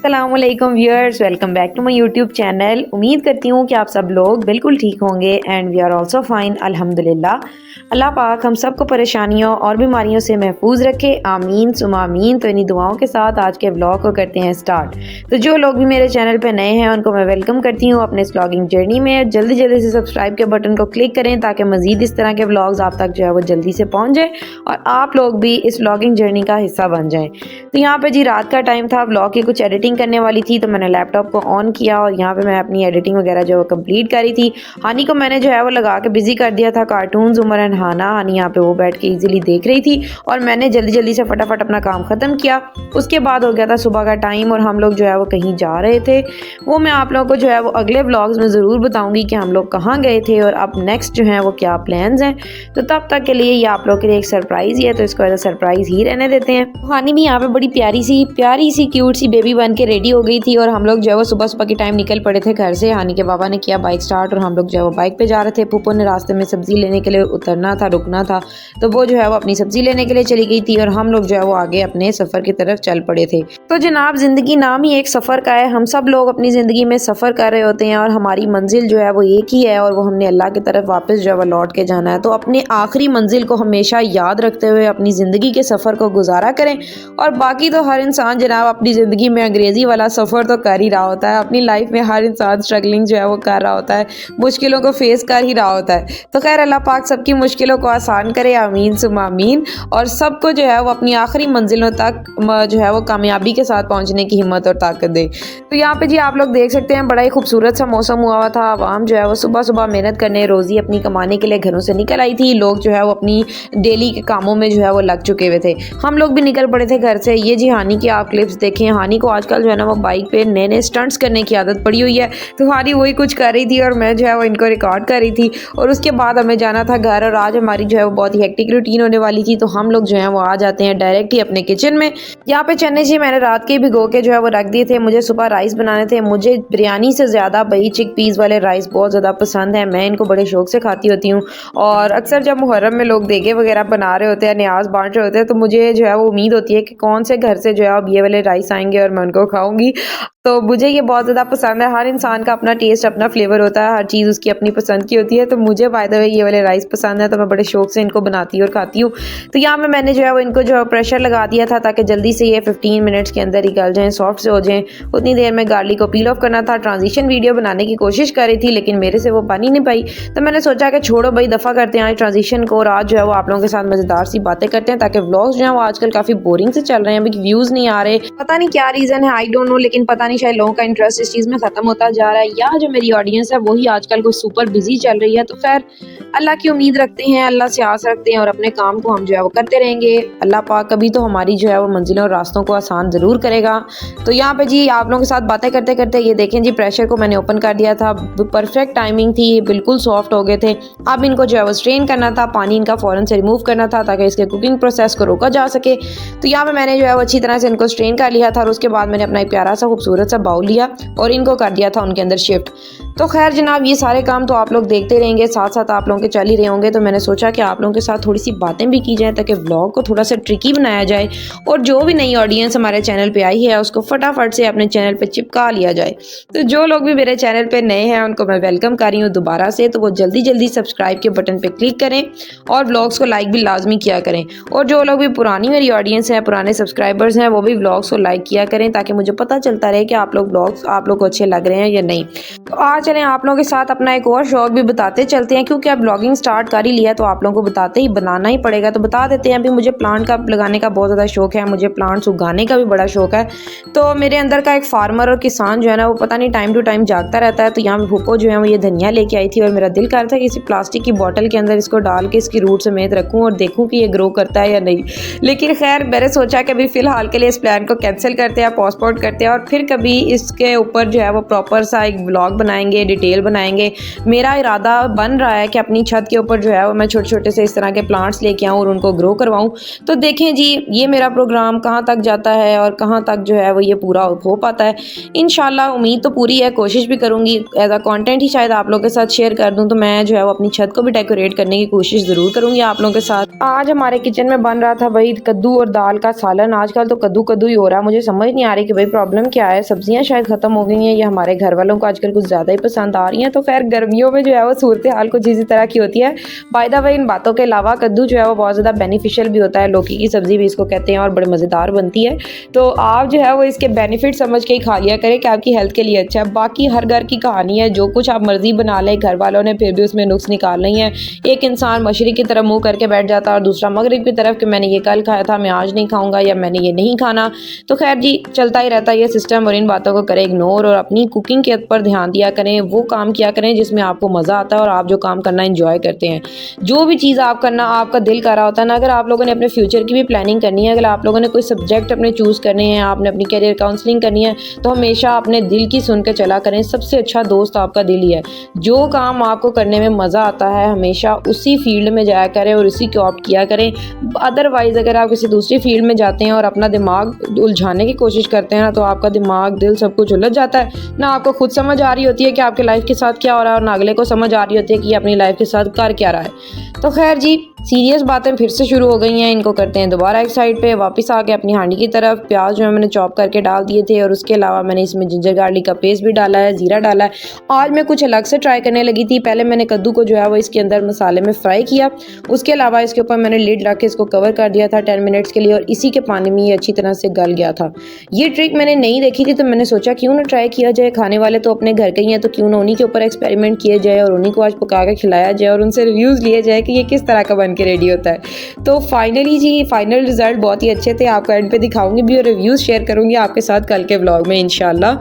अस्सलामुअलैकुम viewers, welcome back to my YouTube channel. उम्मीद करती हूँ कि आप सब लोग बिल्कुल ठीक होंगे and we are also fine अल्हम्दुलिल्लाह। अल्लाह पाक हम सबको परेशानियों और बीमारियों से महफूज रखे, आमीन सुमा आमीन। तो इन्हीं दुआओं के साथ आज के व्लॉग को करते हैं स्टार्ट। तो जो लोग भी मेरे चैनल पे नए हैं उनको मैं वेलकम करती हूँ अपने इस व्लॉगिंग जर्नी में। जल्दी जल्दी से सब्सक्राइब के बटन को क्लिक करें ताकि मज़ीद इस तरह के व्लॉग्स आप तक जो है वो जल्दी से पहुँच जाए और आप लोग भी इस व्लॉगिंग जर्नी का हिस्सा बन जाएँ। तो यहाँ पे जी रात का टाइम था, व्लॉग की कुछ एडिटिंग करने वाली थी तो मैंने लैपटॉप को ऑन किया और यहाँ पे मैं अपनी एडिटिंग वगैरह जो है कंप्लीट करी थी। हानी को मैंने जो है वो लगा के बिजी कर दिया था, कार्टून्स उमर एंड हाना। हानी यहाँ पे वो बैठ के इजीली देख रही थी और मैंने जल्दी जल्दी से फटाफट अपना काम ख़त्म किया। उसके बाद हो गया था सुबह का टाइम और हम लोग जो है वो कहीं जा रहे थे। वो मैं आप लोगों को जो है वो अगले व्लॉग्स में ज़रूर बताऊँगी कि हम लोग कहाँ गए थे और अब नेक्स्ट जो है वो क्या प्लान्स हैं। तो तब तक के लिए ये आप लोग के लिए एक सरप्राइज़ ही है, तो इसको एज अ सरप्राइज़ ही रहने देते हैं। हानी भी यहाँ पे बड़ी प्यारी सी क्यूट सी बेबी बन के रेडी हो गई थी और हम लोग जो है वो सुबह सुबह के टाइम निकल पड़े थे घर से। हानी के बाबा ने किया बाइक स्टार्ट और हम लोग जो है वो बाइक पे जा रहे थे। फूफो ने रास्ते में सब्जी लेने के लिए उतरना था, रुकना था, तो वो जो है वो अपनी सब्जी लेने के लिए चली गई थी और हम लोग जो है वो आगे अपने सफ़र की तरफ चल पड़े थे। तो जनाब ज़िंदगी नाम ही एक सफ़र का है। हम सब लोग अपनी ज़िंदगी में सफ़र कर रहे होते हैं और हमारी मंजिल जो है वो एक ही है और वो हमने अल्लाह की तरफ वापस जो है वो लौट के जाना है। तो अपने आखिरी मंजिल को हमेशा याद रखते हुए अपनी ज़िंदगी के सफ़र को गुजारा करें। और बाकी तो हर इंसान जनाब अपनी ज़िंदगी में अंग्रेज़ी वाला सफ़र तो कर ही रहा होता है। अपनी लाइफ में हर इंसान स्ट्रगलिंग जो है वो कर रहा होता है, मुश्किलों को फेस कर ही रहा होता है। तो खैर अल्लाह पाक सबकी मुश्किलों को आसान करे, आमीन सुमा आमीन। और सबको जो है वो अपनी आखिरी मंजिलों तक जो है वो कामयाबी के साथ पहुंचने की हिम्मत और ताकत दे। तो यहाँ पे जी आप लोग देख सकते हैं बड़ा ही खूबसूरत सा मौसम हुआ हुआ था। आवाम जो है वो सुबह सुबह मेहनत करने, रोज़ी अपनी कमाने के लिए घरों से निकल आई थी। लोग जो है वो अपनी डेली के कामों में जो है वो लग चुके हुए थे। हम लोग भी निकल पड़े थे घर से। ये जी हानी की आप क्लिप्स देखें। हानी को आजकल जो है ना वो बाइक पे नए नए स्टंट्स करने की आदत पड़ी हुई है। तो हानी वही कुछ कर रही थी और मैं जो है वो इनको रिकॉर्ड कर रही थी। और उसके बाद हमें जाना था घर और आज हमारी जो है वो बहुत ही हेक्टिक रूटीन होने वाली थी। तो हम लोग जो है वो आ जाते हैं डायरेक्ट ही अपने किचन में। यहाँ पे चने जी मैंने रात के भिगो के जो है वो रख दिए थे। मुझे सुबह राइस बनाने थे। मुझे बिरयानी से ज़्यादा भाई चिक पीस वाले राइस बहुत ज़्यादा पसंद है। मैं इनको बड़े शौक से खाती होती हूँ और अक्सर जब मुहर्रम में लोग देगे वगैरह बना रहे होते हैं, न्याज बांट रहे होते हैं, तो मुझे जो है वो उम्मीद होती है कि कौन से घर से जो है अब ये वाले राइस आएंगे और मैं उनको खाऊंगी। तो मुझे ये बहुत ज़्यादा पसंद है। हर इंसान का अपना टेस्ट, अपना फ्लेवर होता है, हर चीज़ उसकी अपनी पसंद की होती है। तो मुझे बाय द वे ये वाले राइस पसंद है तो मैं बड़े शौक से इनको बनाती हूँ और खाती हूँ। तो यहाँ पे मैंने जो है वो इनको जो है प्रेशर लगा दिया था ताकि जल्दी से ये 15 मिनट्स के अंदर ही गल जाएँ, सॉफ्ट से हो जाएँ। उतनी देर में गार्लिक को पील ऑफ करना था। ट्रांजिशन वीडियो बनाने की कोशिश कर रही थी लेकिन मेरे से वो बन ही नहीं पाई। तो मैंने सोचा कि छोड़ो भाई, दफ़ा करते हैं आज ट्रांजिशन को और आज जो है वो आप लोगों के साथ मज़ेदार सी बातें करते हैं ताकि व्लॉग्स जो है वो आजकल काफ़ी बोरिंग से चल रहे हैं। अभी व्यूज़ नहीं आ रहे, पता नहीं क्या रीज़न है, आई डोंट नो। लेकिन पता नहीं शायद लोगों का इंटरेस्ट इस चीज़ में ख़त्म होता जा रहा है या जो मेरी ऑडियंस है वही आजकल को सुपर बिजी चल रही है। तो खैर अल्लाह की उम्मीद रखते हैं, अल्लाह से आस रखते हैं और अपने काम को हम जो है वो करते रहेंगे। अल्लाह पाक कभी तो हमारी जो है वो मंजिलों और रास्तों को आसान ज़रूर करेगा। तो यहाँ पे जी आप लोगों के साथ बातें करते करते ये देखें जी प्रेशर को मैंने ओपन कर दिया था। परफेक्ट टाइमिंग थी, बिल्कुल सॉफ्ट हो गए थे। अब इनको जो है वो स्ट्रेन करना था, पानी इनका फ़ौरन से रिमूव करना था ताकि इसके कुकिंग प्रोसेस को रोका जा सके। तो यहाँ पे मैंने जो है वो अच्छी तरह से इनको स्ट्रेन कर लिया था और उसके बाद मैंने अपना एक प्यारा सा खूबसूरत सा बाउल लिया और इनको कर दिया था उनके अंदर शिफ्ट। तो खैर जनाब ये सारे काम तो आप लोग देखते रहेंगे, साथ साथ आप लोगों के चल ही रहे होंगे। तो मैंने सोचा कि आप लोगों के साथ थोड़ी सी बातें भी की जाए ताकि व्लॉग को थोड़ा सा ट्रिकी बनाया जाए और जो भी नई ऑडियंस हमारे चैनल पे आई है उसको फटाफट से अपने चैनल पे चिपका लिया जाए। तो जो लोग भी मेरे चैनल पे नए हैं उनको मैं वेलकम कर रही हूँ दोबारा से। तो वो जल्दी जल्दी सब्सक्राइब के बटन पर क्लिक करें और व्लॉग्स को लाइक भी लाजमी किया करें। और जो लोग भी पुरानी मेरी ऑडियंस है, पुराने सब्सक्राइबर्स हैं, वो भी व्लॉग्स को लाइक किया करें ताकि मुझे पता चलता रहे कि आप लोग व्लॉग्स आप लोग को अच्छे लग रहे हैं या नहीं। तो आज चलें आप लोगों के साथ अपना एक और शौक भी बताते चलते हैं, क्योंकि अब ब्लॉगिंग स्टार्ट कर ही लिया तो आप लोगों को बताते ही बनाना ही पड़ेगा। तो बता देते हैं। अभी मुझे प्लांट का लगाने का बहुत ज़्यादा शौक है, मुझे प्लांट्स उगाने का भी बड़ा शौक है। तो मेरे अंदर का एक फार्मर और किसान जो है ना वो पता नहीं टाइम टू टाइम जागता रहता है। तो यहाँ फूफो जो है वो ये धनिया लेके आई थी और मेरा दिल कर रहा था कि किसी प्लास्टिक की बॉटल के अंदर इसको डाल के इसकी रूट समेत रखूँ और देखूँ कि ये ग्रो करता है या नहीं। लेकिन खैर मैंने सोचा कि अभी फ़िलहाल के लिए इस प्लान को कैंसिल करते हैं, पोस्टपोन करते हैं और फिर कभी इसके ऊपर जो है वो प्रॉपर सा एक व्लॉग बनाएंगे, डिटेल बनाएंगे। मेरा इरादा बन रहा है कि अपनी छत के ऊपर जो है वो मैं छोटे छोटे से इस तरह के प्लांट्स लेके आऊँ और उनको ग्रो करवाऊँ। तो देखें जी ये मेरा प्रोग्राम कहाँ तक जाता है और कहाँ तक जो है वो ये पूरा हो पाता है। इंशाल्लाह उम्मीद तो पूरी है, कोशिश भी करूँगी एज अ कंटेंट ही शायद आप लोगों के साथ शेयर कर दूँ। तो मैं जो है वो अपनी छत को भी डेकोरेट करने की कोशिश ज़रूर करूँगी आप लोगों के साथ। आज हमारे किचन में बन रहा था भाई कद्दू और दाल का सालन। आजकल तो कद्दू कद्दू ही हो रहा है, मुझे समझ नहीं आ रही कि भाई प्रॉब्लम क्या है। सब्जियां शायद ख़त्म हो गई हैं या हमारे घर वालों को आजकल कुछ ज़्यादा ही पसंद आ रही हैं। तो खैर गर्मियों में जो है वो सूरत हाल कुछ इसी तरह की होती है। बाय द वे इन बातों के अलावा कद्दू जो है वो बहुत ज़्यादा बेनिफिशियल भी होता है, लौकी की सब्ज़ी भी इसको कहते हैं और बड़े मज़ेदार बनती है। तो आप जो है वो इसके बेनिफिट समझ के ही खा लिया करें कि आपकी हेल्थ के लिए अच्छा है। बाकी हर घर की कहानी है, जो कुछ आप मर्ज़ी बना लें, घर वालों ने फिर भी उसमें नुक्स निकाल नहीं है। एक इंसान मशरिक़ की तरफ मुँह करके बैठ जाता है और दूसरा मगरिब की तरफ कि मैंने ये कल खाया था, मैं आज नहीं खाऊंगा या मैंने ये नहीं खाना। तो खैर जी चलता ही रहता है ये सिस्टम और इन बातों को करें इग्नोर और अपनी कुकिंग के ऊपर ध्यान दिया करें। वो काम किया करें जिसमें आपको मज़ा आता है और आप जो काम करना एंजॉय करते हैं। जो भी चीज़ आप करना आपका दिल कर रहा होता है ना, अगर आप लोगों ने अपने फ्यूचर की भी प्लानिंग करनी है, अगर आप लोगों ने कोई सब्जेक्ट अपने चूज़ करने हैं, आपने अपनी करियर काउंसलिंग करनी है, तो हमेशा अपने दिल की सुन के चला करें। सबसे अच्छा दोस्त आपका दिल ही है। जो काम आपको करने में मज़ा आता है हमेशा उसी फील्ड में जाया करें और उसी को ऑप्ट किया करें। अदरवाइज़ अगर आप किसी दूसरी फील्ड में जाते हैं और अपना दिमाग उलझाने की कोशिश करते हैं ना, तो आपका दिमाग दिल सब कुछ उलझ जाता है। ना आपको खुद समझ आ रही होती है कि आपके लाइफ के साथ क्या हो रहा है और ना अगले को समझ आ रही होती है कि अपनी लाइफ के साथ कर क्या रहा है। तो खैर जी सीरियस बातें फिर से शुरू हो गई हैं। इनको करते हैं दोबारा एक साइड पे, वापस आके अपनी हांडी की तरफ। प्याज जो है मैंने चॉप करके डाल दिए थे और उसके अलावा मैंने इसमें जिंजर गार्लिक का पेस्ट भी डाला है, ज़ीरा डाला है। आज मैं कुछ अलग से ट्राई करने लगी थी। पहले मैंने कद्दू को जो है वो इसके अंदर मसाले में फ्राई किया, उसके अलावा इसके ऊपर मैंने लिड रख के इसको कवर कर दिया था 10 मिनट्स के लिए और इसी के पानी में ये अच्छी तरह से गल गया था। ये ट्रिक मैंने नहीं देखी थी तो मैंने सोचा क्यों ना ट्राई किया जाए। खाने वाले तो अपने घर के ही हैं, तो क्यों ना उन्हीं के ऊपर एक्सपेरिमेंट किया जाए और उन्हीं को आज पका के खिलाया जाए और उनसे रिव्यूज़ लिए जाए कि ये किस तरह का बन के रेडी होता है। तो फाइनली जी फाइनल रिजल्ट बहुत ही अच्छे थे। आपको एंड पे दिखाऊंगी भी और रिव्यूज़ शेयर करूंगी आपके साथ कल के व्लॉग में इंशाल्लाह।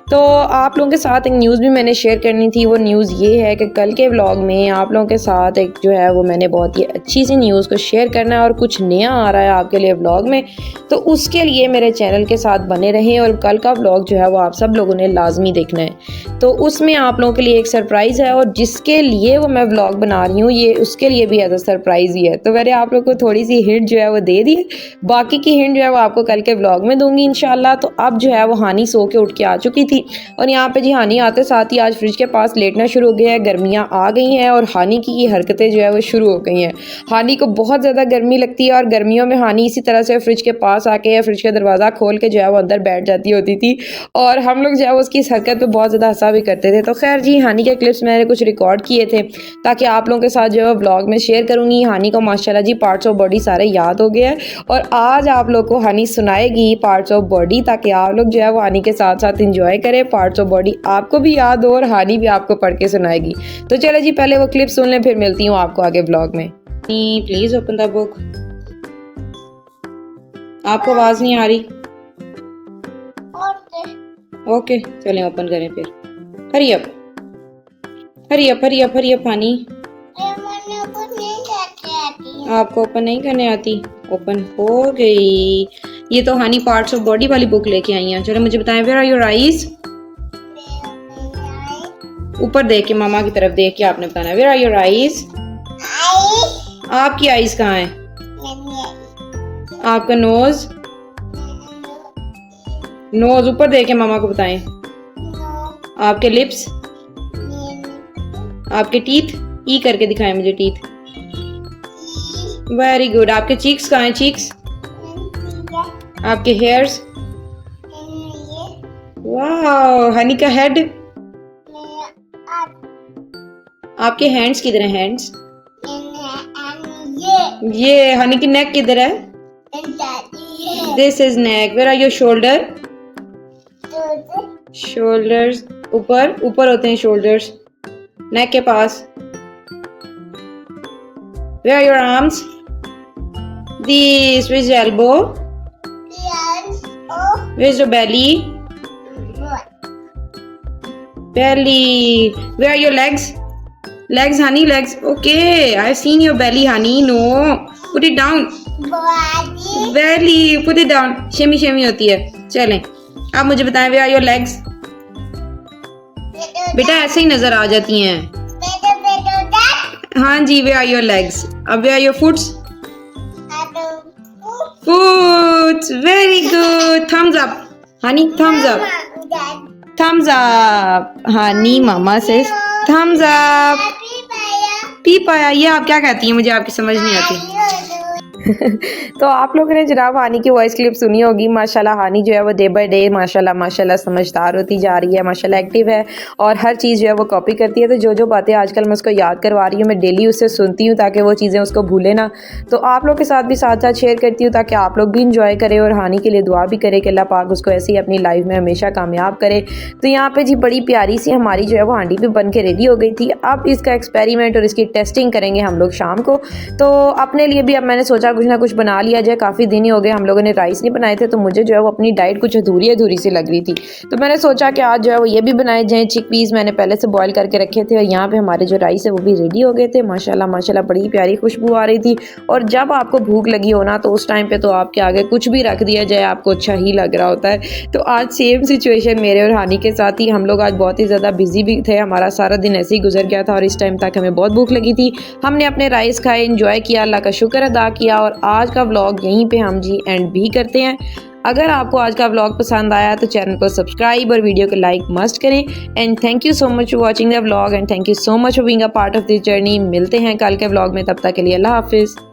तो आप लोगों के साथ एक न्यूज़ भी मैंने शेयर करनी थी। वो न्यूज़ ये है कि कल के व्लॉग में आप लोगों के साथ एक जो है वो मैंने बहुत ही अच्छी सी न्यूज़ को शेयर करना है और कुछ नया आ रहा है आपके लिए व्लॉग में। तो उसके लिए मेरे चैनल के साथ बने रहें और कल का व्लॉग जो है वो आप सब लोगों ने लाजमी देखना है। तो उसमें आप लोगों के लिए एक सरप्राइज़ है और जिसके लिए वो मैं व्लॉग बना रही हूँ ये उसके लिए भी एज अ सरप्राइज़ ही है। तो मैंने आप लोग को थोड़ी सी हिंट जो है वो दे दी है, बाकी की हिंट जो है वो आपको कल के व्लॉग में दूंगी इंशाल्लाह। तो अब जो है वो हानी सो के उठ के आ चुकी थी और यहाँ पे जी हानी आते साथ ही आज फ्रिज के पास लेटना शुरू हो गया है। गर्मियाँ आ गई हैं और हानी की ये हरकतें जो है वो शुरू हो गई हैं। हानी को बहुत ज़्यादा गर्मी लगती है और गर्मियों में हानी इसी तरह से फ्रिज के पास आके या फ्रिज का दरवाज़ा खोल के जो है वो अंदर बैठ जाती होती थी और हम लोग जो है वो उसकी इस हरकत पर बहुत ज़्यादा हंसा भी करते थे। तो खैर जी हानी के क्लिप्स मैंने कुछ रिकॉर्ड किए थे ताकि आप लोगों के साथ जो है व्लॉग में शेयर करूँगी। हानी को माशाल्लाह जी पार्ट्स ऑफ बॉडी सारे याद हो गए हैं और आज आप लोग को हानी सुनाएगी पार्ट्स ऑफ बॉडी ताकि आप लोग जो है वो हानी के साथ साथ इंजॉय करें। पार्ट्स ऑफ बॉडी आपको भी याद हो और हानी भी आपको पढ़ के सुनाएगी। तो चलो जी पहले वो क्लिप सुन लें फिर मिलती हूँ आपको आगे व्लॉग में। Please open the book. आपको आवाज नहीं आ रही? ओके चलें ओपन करें फिर। Hurry up hurry up hurry up hurry up. Honey आपको ओपन नहीं करने आती? ओपन हो गई। ये तो हानी पार्ट्स ऑफ बॉडी वाली बुक लेके आई हैं। चलो मुझे बताएं वेयर आर योर आईज? ऊपर देख के मामा की तरफ देख के आपने बताना वेयर आर योर आईज। आपकी आईज कहाँ है? आपका नोज? नोज ऊपर देख के मामा को बताएं। आपके लिप्स? आपके टीथ? ई करके दिखाएं मुझे टीथ। Very good. आपके चीक्स कहाँ हैं? चीक्स? आपके हेयर्स? वाह। हनी का हेड? आपके हैंड्स किधर हैं? हैंड्स? ये हनी की नेक किधर है? This is neck. Where are your shoulder? Shoulders ऊपर ऊपर होते हैं शोल्डर्स नेक के पास। Where are your arms? This which elbow? Where is your belly? Belly. Where are your legs? Legs, honey, legs. Okay, I've seen your belly, honey. No, put it down. Belly, put it down. Shimmy shimmy होती है। चलें, अब मुझे बताएं where are your legs? बेटा ऐसे ही नजर आ जाती हैं। हाँ जी, where are your legs? अब where are your foots? Foots. Very good. Thumbs up, honey. Thumbs up. Thumbs up. हानी मामा से thumbs up. पी पाया। ये आप क्या कहती हैं? मुझे आपकी समझ नहीं आती। तो आप लोगों ने जनाब हानी की वॉइस क्लिप सुनी होगी। माशाल्लाह हानी जो है वो डे बाय डे माशाल्लाह माशाल्लाह समझदार होती जा रही है, माशाल्लाह एक्टिव है और हर चीज़ जो है वो कॉपी करती है। तो जो जो बातें आजकल मैं उसको याद करवा रही हूँ, मैं डेली उससे सुनती हूँ ताकि वो चीज़ें उसको भूले ना। तो आप लोग के साथ भी साथ साथ शेयर करती हूँ ताकि आप लोग भी इंजॉय करें और हानी के लिए दुआ भी करें कि अल्लाह पाक उसको ऐसे ही अपनी लाइफ में हमेशा कामयाब करे। तो यहाँ पे जी बड़ी प्यारी सी हमारी जो है वो हांडी भी बन के रेडी हो गई थी। अब इसका एक्सपेरिमेंट और इसकी टेस्टिंग करेंगे हम लोग शाम को। तो अपने लिए भी अब मैंने सोचा कुछ ना कुछ बना लिया जाए। काफ़ी दिन ही हो गए हम लोगों ने राइस नहीं बनाए थे, तो मुझे जो है वो अपनी डाइट कुछ अधूरी अधूरी सी लग रही थी। तो मैंने सोचा कि आज जो है वो ये भी बनाए जाएँ। चिकपीस मैंने पहले से बॉयल करके रखे थे और यहाँ पे हमारे जो राइस है वो भी रेडी हो गए थे। माशाल्लाह माशाल्लाह बड़ी प्यारी खुशबू आ रही थी। और जब आपको भूख लगी हो ना तो उस टाइम पे तो आपके आगे कुछ भी रख दिया जाए आपको अच्छा ही लग रहा होता है। तो आज सेम सिचुएशन मेरे और हानी के साथ ही, हम लोग आज बहुत ही ज़्यादा बिजी भी थे, हमारा सारा दिन ऐसे ही गुजर गया था और इस टाइम तक हमें बहुत भूख लगी थी। हमने अपने राइस खाए, एंजॉय किया, अल्लाह का शुक्र अदा किया और आज का व्लॉग यहीं पे हम जी एंड भी करते हैं। अगर आपको आज का व्लॉग पसंद आया तो चैनल को सब्सक्राइब और वीडियो को लाइक मस्ट करें। And thank you so much for watching the vlog and thank you so much for being a part of this journey. मिलते हैं कल के व्लॉग में, तब तक के लिए अल्लाह हाफिज़।